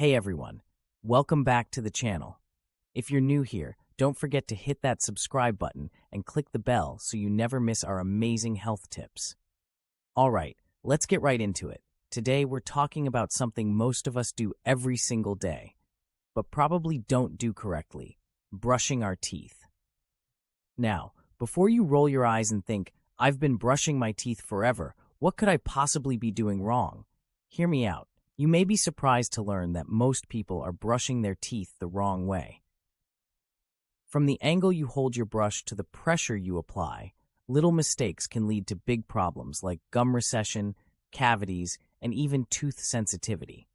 Hey everyone, welcome back to the channel. If you're new here, don't forget to hit that subscribe button and click the bell so you never miss our amazing health tips. Alright, let's get right into it. Today we're talking about something most of us do every single day, but probably don't do correctly: brushing our teeth. Now, before you roll your eyes and think, I've been brushing my teeth forever, what could I possibly be doing wrong? Hear me out. You may be surprised to learn that most people are brushing their teeth the wrong way. From the angle you hold your brush to the pressure you apply, little mistakes can lead to big problems like gum recession, cavities, and even tooth sensitivity.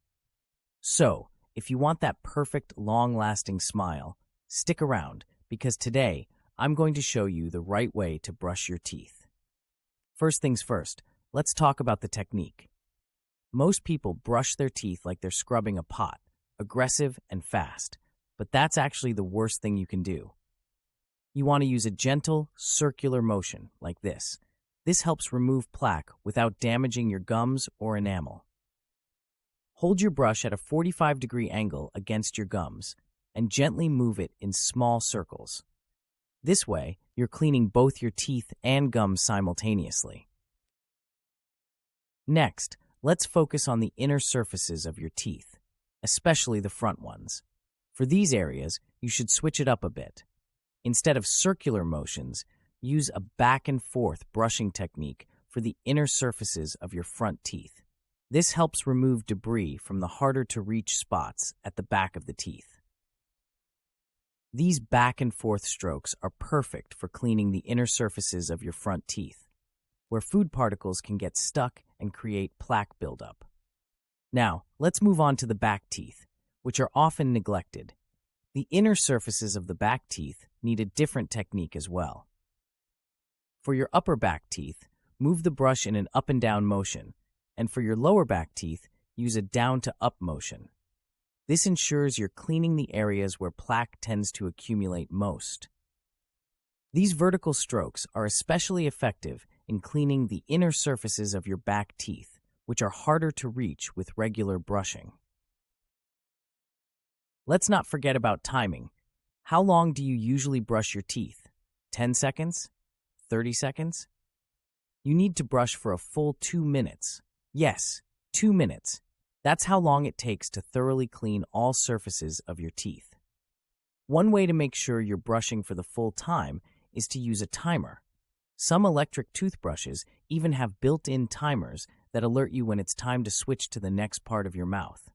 So, if you want that perfect, long-lasting smile, stick around, because today I'm going to show you the right way to brush your teeth. First things first, let's talk about the technique. Most people brush their teeth like they're scrubbing a pot, aggressive and fast, but that's actually the worst thing you can do. You want to use a gentle, circular motion like this. This helps remove plaque without damaging your gums or enamel. Hold your brush at a 45-degree angle against your gums and gently move it in small circles. This way, you're cleaning both your teeth and gums simultaneously. Next, let's focus on the inner surfaces of your teeth, especially the front ones. For these areas, you should switch it up a bit. Instead of circular motions, use a back-and-forth brushing technique for the inner surfaces of your front teeth. This helps remove debris from the harder-to-reach spots at the back of the teeth. These back-and-forth strokes are perfect for cleaning the inner surfaces of your front teeth, where food particles can get stuck and create plaque buildup. Now, let's move on to the back teeth, which are often neglected. The inner surfaces of the back teeth need a different technique as well. For your upper back teeth, move the brush in an up and down motion, and for your lower back teeth, use a down to up motion. This ensures you're cleaning the areas where plaque tends to accumulate most. These vertical strokes are especially effective in cleaning the inner surfaces of your back teeth, which are harder to reach with regular brushing. Let's not forget about timing. How long do you usually brush your teeth? 10 seconds? 30 seconds? You need to brush for a full 2 minutes. Yes, 2 minutes. That's how long it takes to thoroughly clean all surfaces of your teeth. One way to make sure you're brushing for the full time is to use a timer. Some electric toothbrushes even have built-in timers that alert you when it's time to switch to the next part of your mouth.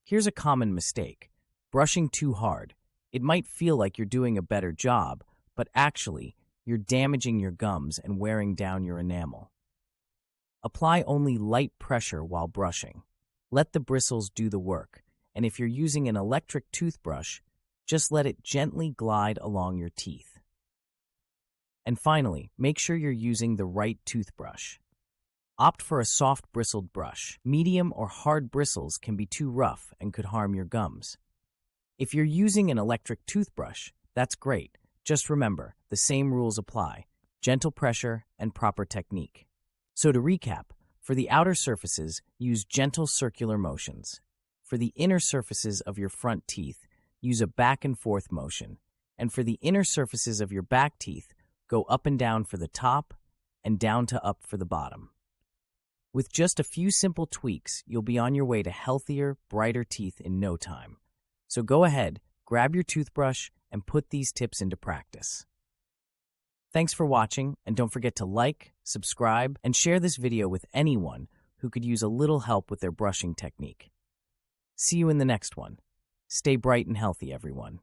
Here's a common mistake: brushing too hard. It might feel like you're doing a better job, but actually, you're damaging your gums and wearing down your enamel. Apply only light pressure while brushing. Let the bristles do the work, and if you're using an electric toothbrush, just let it gently glide along your teeth. And finally, make sure you're using the right toothbrush. Opt for a soft bristled brush. Medium or hard bristles can be too rough and could harm your gums. If you're using an electric toothbrush, that's great. Just remember, the same rules apply: gentle pressure and proper technique. So to recap, for the outer surfaces, use gentle circular motions. For the inner surfaces of your front teeth, use a back and forth motion. And for the inner surfaces of your back teeth, go up and down for the top and down to up for the bottom. With just a few simple tweaks, you'll be on your way to healthier, brighter teeth in no time. So go ahead, grab your toothbrush, and put these tips into practice. Thanks for watching, and don't forget to like, subscribe, and share this video with anyone who could use a little help with their brushing technique. See you in the next one. Stay bright and healthy, everyone.